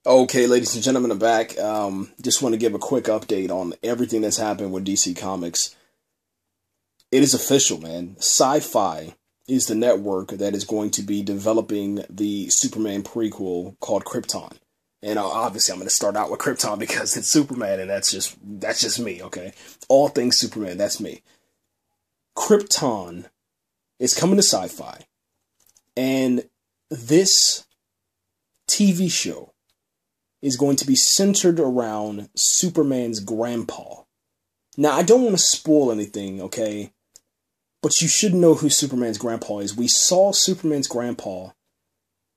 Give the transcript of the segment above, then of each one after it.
Okay, ladies and gentlemen, I'm back. Just want to give a quick update on everything that's happened with DC Comics. It is official, man. Syfy is the network that is going to be developing the Superman prequel called Krypton. And obviously I'm going to start out with Krypton because it's Superman and that's just me, okay? All things Superman, that's me. Krypton is coming to Syfy. And this TV show is going to be centered around Superman's grandpa. Now, I don't want to spoil anything, okay? But you should know who Superman's grandpa is. We saw Superman's grandpa,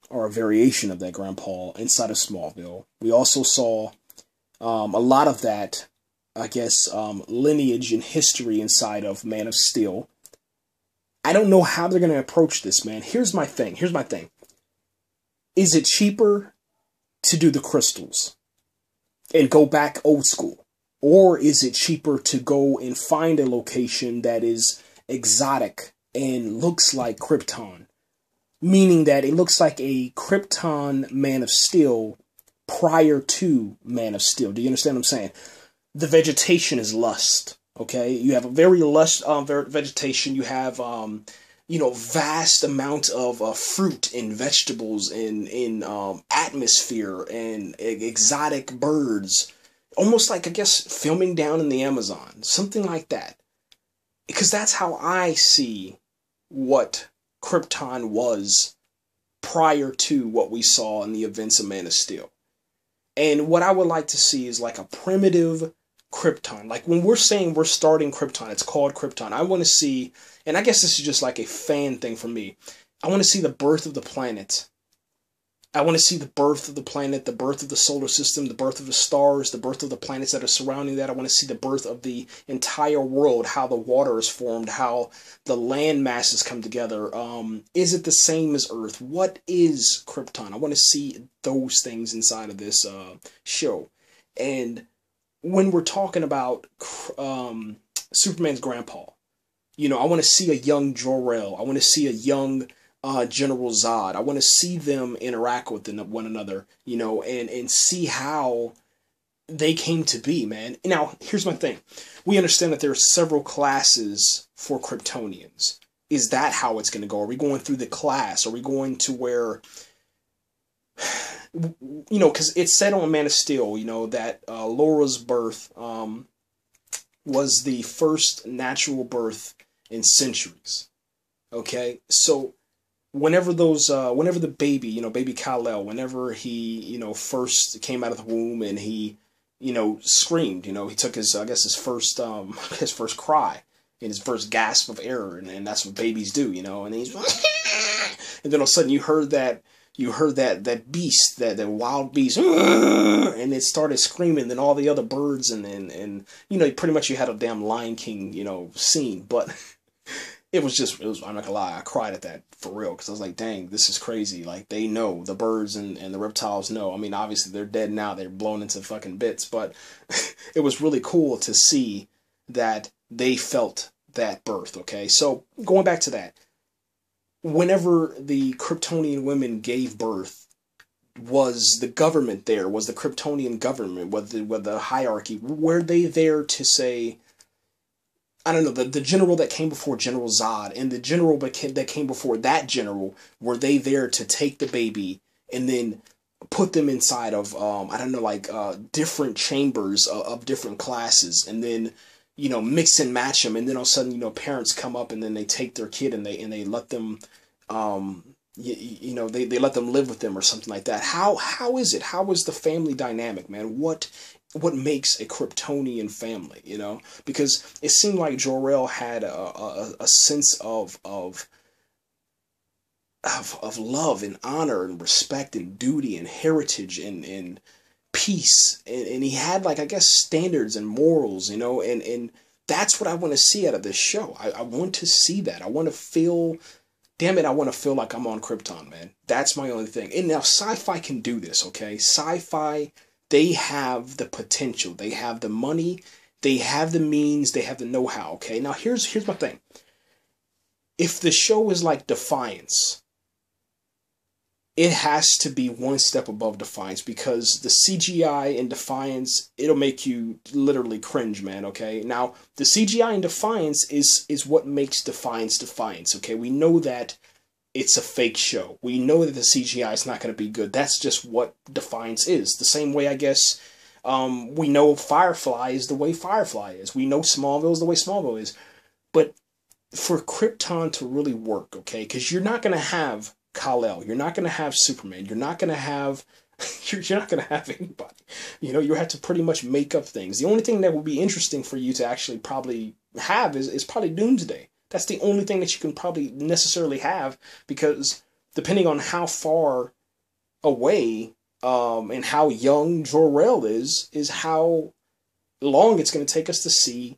or a variation of that grandpa, inside of Smallville. We also saw a lot of that, I guess, lineage and history inside of Man of Steel. I don't know how they're going to approach this, man. Here's my thing. Is it cheaper to do the crystals and go back old school? Or is it cheaper to go and find a location that is exotic and looks like Krypton? Meaning that it looks like a Krypton Man of Steel prior to Man of Steel. Do you understand what I'm saying? The vegetation is lush, okay? You have a very lush vegetation. You have, vast amount of fruit and vegetables in atmosphere and exotic birds. Almost like, I guess, filming down in the Amazon. Something like that. Because that's how I see what Krypton was prior to what we saw in the events of Man of Steel. And what I would like to see is like a primitive Krypton. Like when we're saying we're starting Krypton, it's called Krypton. I want to see, and I guess this is just like a fan thing for me. I want to see the birth of the planet. I want to see the birth of the planet, the birth of the solar system, the birth of the stars, the birth of the planets that are surrounding that. I want to see the birth of the entire world, how the water is formed, how the land masses come together. Is it the same as Earth? What is Krypton? I want to see those things inside of this show. And when we're talking about Superman's grandpa, I want to see a young Jor-El. I want to see a young General Zod. I want to see them interact with one another, and see how they came to be, man. Now, here's my thing. We understand that there are several classes for Kryptonians. Is that how it's going to go? Are we going through the class? Are we going to where, because it's said on Man of Steel, that Laura's birth was the first natural birth in centuries. Okay? So whenever the baby, baby Kal-El, whenever he, first came out of the womb and he, screamed, he took his first cry and his first gasp of air, and that's what babies do, and he's, and then all of a sudden you heard that beast, that wild beast, and it started screaming, then all the other birds, and pretty much you had a damn Lion King, scene, but It was, I'm not gonna lie, I cried at that for real, because I was like, dang, this is crazy. Like, they know, the birds and the reptiles know. I mean, obviously, they're dead now, they're blown into fucking bits, but it was really cool to see that they felt that birth, okay? So, going back to that, whenever the Kryptonian women gave birth, was the government there? Was the Kryptonian government, was the hierarchy, were they there to say, I don't know, the general that came before General Zod and the general that came before that general, were they there to take the baby and then put them inside of, different chambers of different classes, and then, mix and match them, and then all of a sudden, parents come up and then they take their kid and they let them, they let them live with them or something like that. How is it? How is the family dynamic, man? What makes a Kryptonian family, Because it seemed like Jor-El had a sense of love and honor and respect and duty and heritage and peace. And he had, like, I guess, standards and morals, and that's what I want to see out of this show. I want to see that. I want to feel, damn it, I want to feel like I'm on Krypton, man. That's my only thing. And now Syfy can do this, okay? Syfy, they have the potential, they have the money, they have the means, they have the know-how, okay? Now, here's my thing. If the show is like Defiance, it has to be one step above Defiance, because the CGI in Defiance, it'll make you literally cringe, man, okay? Now, the CGI in Defiance is what makes Defiance Defiance, okay? We know that it's a fake show. We know that the CGI is not going to be good. That's just what Defiance is. The same way, I guess, we know Firefly is the way Firefly is. We know Smallville is the way Smallville is. But for Krypton to really work, okay, because you're not going to have Kal-El, you're not going to have Superman, you're not going to have you're not going to have anybody. You know, you have to pretty much make up things. The only thing that will be interesting for you to actually probably have is probably Doomsday. That's the only thing that you can probably necessarily have, because depending on how far away and how young Jor-El is how long it's going to take us to see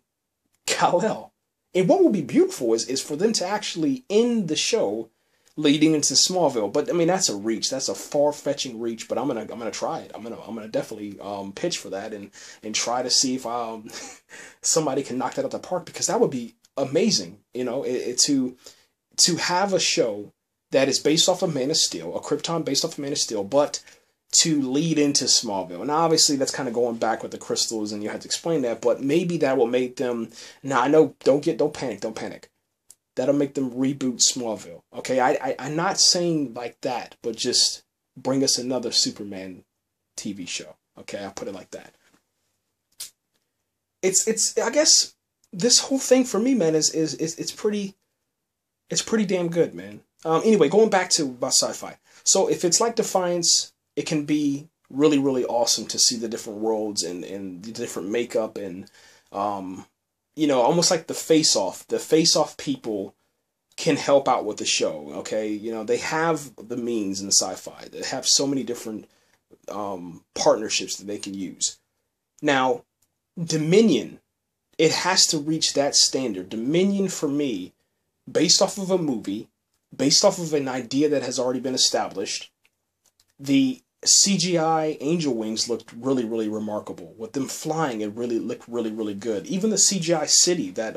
Kal-El. And what will be beautiful is for them to actually end the show leading into Smallville. But I mean, that's a reach. That's a far-fetching reach. But I'm gonna try it. I'm gonna definitely pitch for that and try to see if somebody can knock that out of the park, because that would be amazing. You know, to have a show that is based off of Man of Steel, a Krypton based off of Man of Steel, but to lead into Smallville. And obviously that's kind of going back with the crystals, and you have to explain that, but maybe that will make them, now I know, don't panic. That'll make them reboot Smallville. Okay, I'm not saying like that, but just bring us another Superman TV show. Okay, I'll put it like that. It's I guess this whole thing for me, man, it's pretty damn good, man. Anyway, going back to about Syfy. So if it's like Defiance, it can be really, really awesome to see the different worlds and the different makeup and, you know, almost like the Face-Off. The Face-Off people can help out with the show, okay? You know, they have the means in the Syfy. They have so many different partnerships that they can use. Now, Dominion, it has to reach that standard. Dominion, for me, based off of a movie, based off of an idea that has already been established, the CGI angel wings looked really, really remarkable. With them flying, it really looked really, really good. Even the CGI city, that,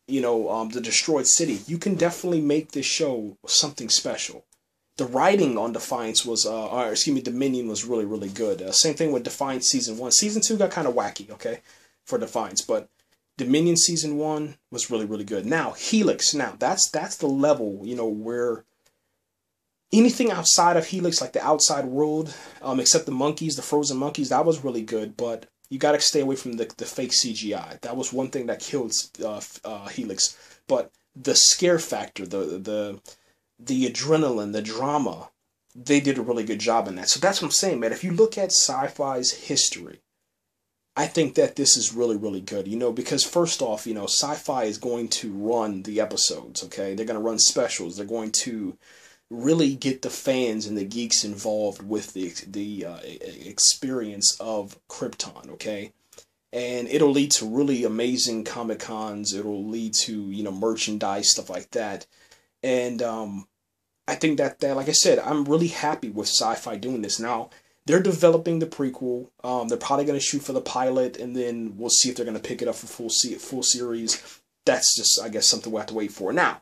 you know, the destroyed city, you can definitely make this show something special. The writing on Defiance was, Dominion was really, really good. Same thing with Defiance Season 1. Season 2 got kind of wacky, okay, for Defiance, but Dominion Season 1 was really, really good. Now, Helix, that's the level, you know, where anything outside of Helix, like the outside world, except the monkeys, the frozen monkeys, that was really good, but you got to stay away from the fake CGI. That was one thing that killed Helix. But the scare factor, the adrenaline, the drama, they did a really good job in that. So that's what I'm saying, man. If you look at Syfy's history, I think that this is really, really good, you know, because first off, you know, Syfy is going to run the episodes, okay? They're going to run specials. They're going to really get the fans and the geeks involved with the experience of Krypton, okay? And it'll lead to really amazing Comic-Cons. It'll lead to, you know, merchandise, stuff like that. And I think that, like I said, I'm really happy with Syfy doing this. Now, they're developing the prequel. They're probably going to shoot for the pilot, and then we'll see if they're going to pick it up for full series. That's just, I guess, something we'll have to wait for. Now,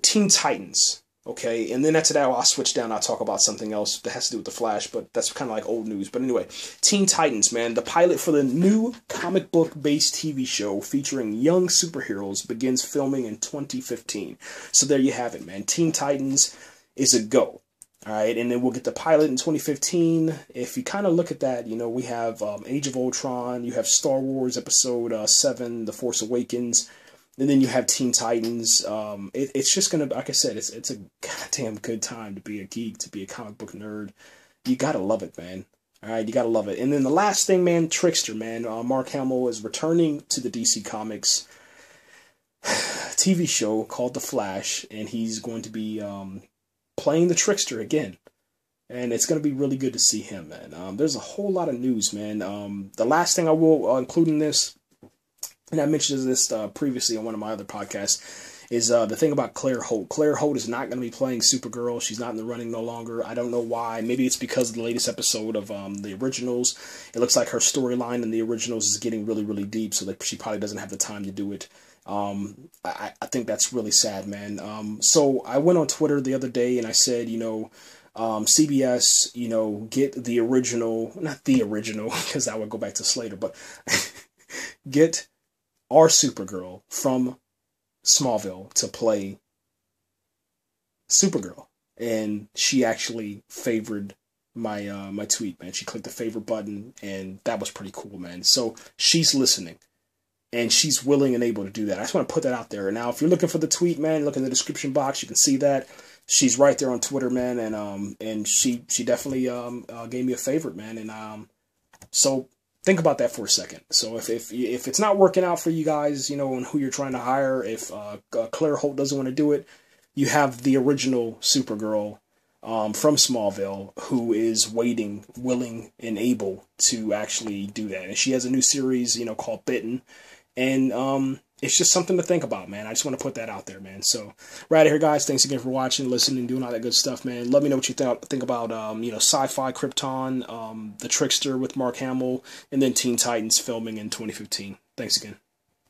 Teen Titans. Okay, and then after that, I'll switch down. I'll talk about something else that has to do with the Flash, but that's kind of like old news. But anyway, Teen Titans, man. The pilot for the new comic book-based TV show featuring young superheroes begins filming in 2015. So there you have it, man. Teen Titans is a go. All right, and then we'll get the pilot in 2015. If you kind of look at that, you know, we have Age of Ultron. You have Star Wars Episode 7, The Force Awakens. And then you have Teen Titans. It's just going to, like I said, it's a goddamn good time to be a geek, to be a comic book nerd. You got to love it, man. All right, you got to love it. And then the last thing, man, Trickster, man. Mark Hamill is returning to the DC Comics TV show called The Flash, and he's going to be playing the Trickster again. And it's going to be really good to see him, man. There's a whole lot of news, man. The last thing I will include in this, and I mentioned this previously on one of my other podcasts, is the thing about Claire Holt. Claire Holt is not going to be playing Supergirl. She's not in the running no longer. I don't know why. Maybe it's because of the latest episode of the originals. It looks like her storyline in the originals is getting really, really deep, so that she probably doesn't have the time to do it. I think that's really sad, man. So I went on Twitter the other day and I said, CBS, get the original, not the original, because that would go back to Slater, but get our Supergirl from Smallville to play Supergirl. And she actually favored my my tweet, man. She clicked the favorite button, and that was pretty cool, man. So she's listening, and she's willing and able to do that. I just want to put that out there. Now, if you're looking for the tweet, man, look in the description box. You can see that. She's right there on Twitter, man, and she definitely gave me a favorite, man. And so think about that for a second. So if it's not working out for you guys, and who you're trying to hire, if Claire Holt doesn't want to do it, you have the original Supergirl from Smallville, who is waiting, willing, and able to actually do that. And she has a new series, called Bitten. And it's just something to think about, man. I just want to put that out there, man. So, right here, guys. Thanks again for watching, listening, doing all that good stuff, man. Let me know what you think about, Syfy, Krypton, the Trickster with Mark Hamill, and then Teen Titans filming in 2015. Thanks again.